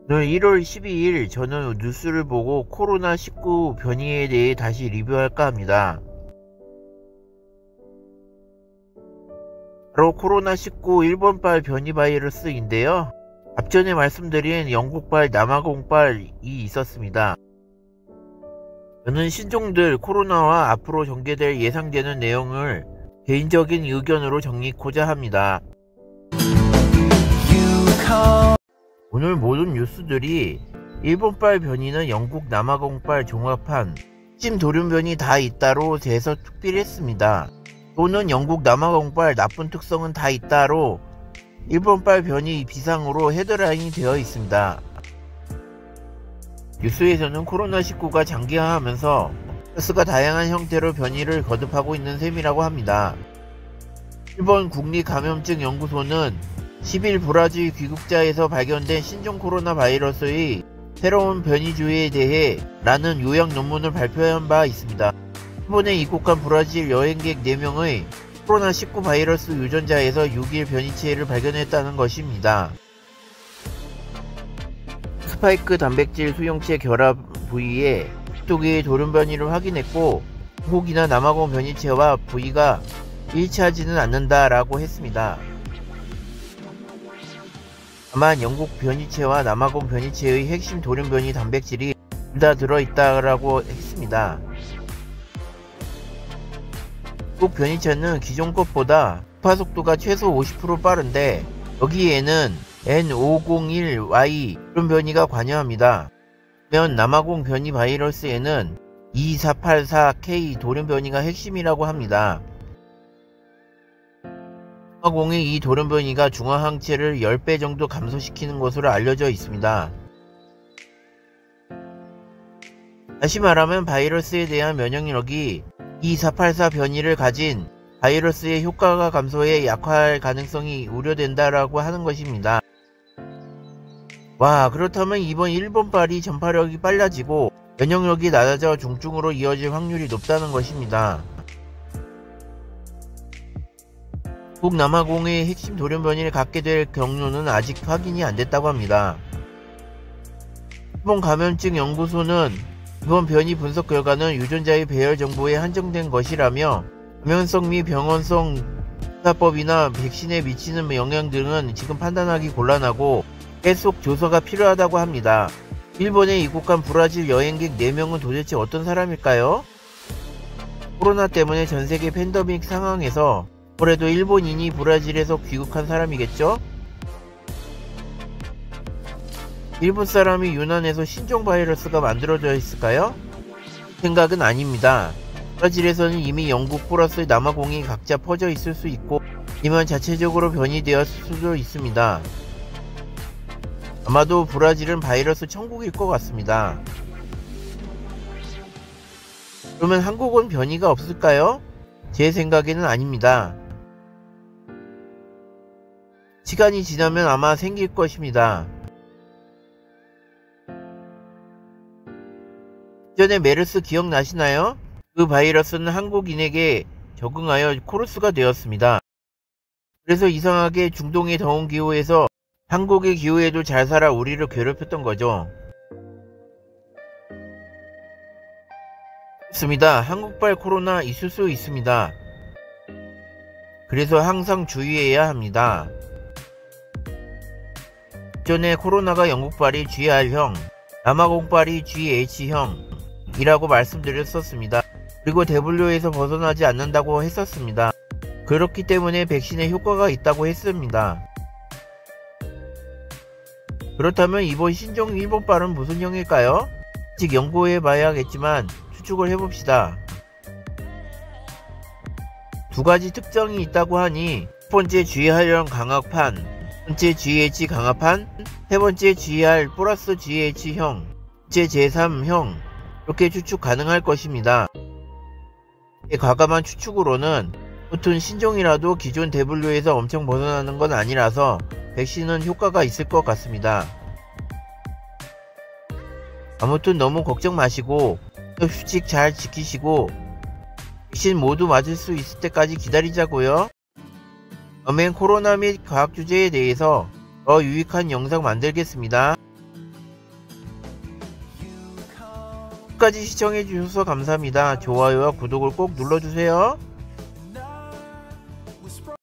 오늘 1월 12일 저는 뉴스를 보고 코로나19 변이에 대해 다시 리뷰할까 합니다. 바로 코로나19 일본발 변이 바이러스인데요. 앞전에 말씀드린 영국발, 남아공발이 있었습니다. 저는 신종들 코로나와 앞으로 전개될 예상되는 내용을 개인적인 의견으로 정리하고자 합니다. 오늘 모든 뉴스들이 일본발 변이는 영국 남아공발 종합한 핵심 돌연변이 다 있다로 재해서 특필했습니다. 또는 영국 남아공발 나쁜 특성은 다 있다로 일본발 변이 비상으로 헤드라인이 되어 있습니다. 뉴스에서는 코로나19가 장기화하면서 바이러스가 다양한 형태로 변이를 거듭하고 있는 셈이라고 합니다. 일본 국립감염증연구소는 10일 브라질 귀국자에서 발견된 신종 코로나 바이러스의 새로운 변이주에 대해 라는 요약 논문을 발표한 바 있습니다. 일본에 입국한 브라질 여행객 4명의 코로나19 바이러스 유전자에서 6일 변이체를 발견했다는 것입니다. 스파이크 단백질 수용체 결합 부위에 12개의 돌연변이를 확인했고 영국이나 남아공 변이체와 부위가 일치하지는 않는다라고 했습니다. 다만 영국 변이체와 남아공 변이체의 핵심 돌연변이 단백질이 둘 다 들어있다라고 했습니다. 영국 변이체는 기존 것보다 전파 속도가 최소 50% 빠른데 여기에는 N501Y 돌연변이가 관여합니다. 반면 남아공 변이 바이러스에는 2484K 돌연변이가 핵심이라고 합니다. 남아공의 이 돌연변이가 중화항체를 10배 정도 감소시키는 것으로 알려져 있습니다. 다시 말하면 바이러스에 대한 면역력이 2484 변이를 가진 바이러스의 효과가 감소해 약화할 가능성이 우려된다라고 하는 것입니다. 와, 그렇다면 이번 일본발이 전파력이 빨라지고 면역력이 낮아져 중증으로 이어질 확률이 높다는 것입니다. 북남아공의 핵심 돌연변이를 갖게 될 경로는 아직 확인이 안됐다고 합니다. 일본 감염증 연구소는 이번 변이 분석 결과는 유전자의 배열 정보에 한정된 것이라며 감염성 및 병원성 주사법이나 백신에 미치는 영향 등은 지금 판단하기 곤란하고 계속 조사가 필요하다고 합니다. 일본에 입국한 브라질 여행객 4명은 도대체 어떤 사람일까요? 코로나 때문에 전세계 팬데믹 상황에서 아무래도 일본인이 브라질에서 귀국한 사람이겠죠? 일본 사람이 유난해서 신종 바이러스가 만들어져 있을까요? 생각은 아닙니다. 브라질에서는 이미 영국 플러스 남아공이 각자 퍼져 있을 수 있고 아니면 자체적으로 변이되었을 수도 있습니다. 아마도 브라질은 바이러스 천국일 것 같습니다. 그러면 한국은 변이가 없을까요? 제 생각에는 아닙니다. 시간이 지나면 아마 생길 것입니다. 전에 메르스 기억나시나요? 그 바이러스는 한국인에게 적응하여 코르스가 되었습니다. 그래서 이상하게 중동의 더운 기후에서 한국의 기후에도 잘 살아 우리를 괴롭혔던 거죠. 그렇습니다. 한국발 코로나 있을 수 있습니다. 그래서 항상 주의해야 합니다. 전에 코로나가 영국발이 GR형, 남아공발이 GH형 이라고 말씀드렸었습니다. 그리고 WHO에서 벗어나지 않는다고 했었습니다. 그렇기 때문에 백신에 효과가 있다고 했습니다. 그렇다면 이번 신종 일본발은 무슨 형일까요? 아직 연구해 봐야겠지만 추측을 해봅시다. 두 가지 특징이 있다고 하니 첫 번째 GR형 강화판, 두 번째 GH 강화판, 세 번째 GR 플러스 GH형, 제 제3형 이렇게 추측 가능할 것입니다. 과감한 추측으로는 아무튼 신종이라도 기존 WHO에서 엄청 벗어나는 건 아니라서 백신은 효과가 있을 것 같습니다. 아무튼 너무 걱정 마시고 휴식 잘 지키시고 백신 모두 맞을 수 있을 때까지 기다리자고요. 다음엔 코로나 및 과학 주제에 대해서 더 유익한 영상 만들겠습니다. 끝까지 시청해주셔서 감사합니다. 좋아요와 구독을 꼭 눌러주세요.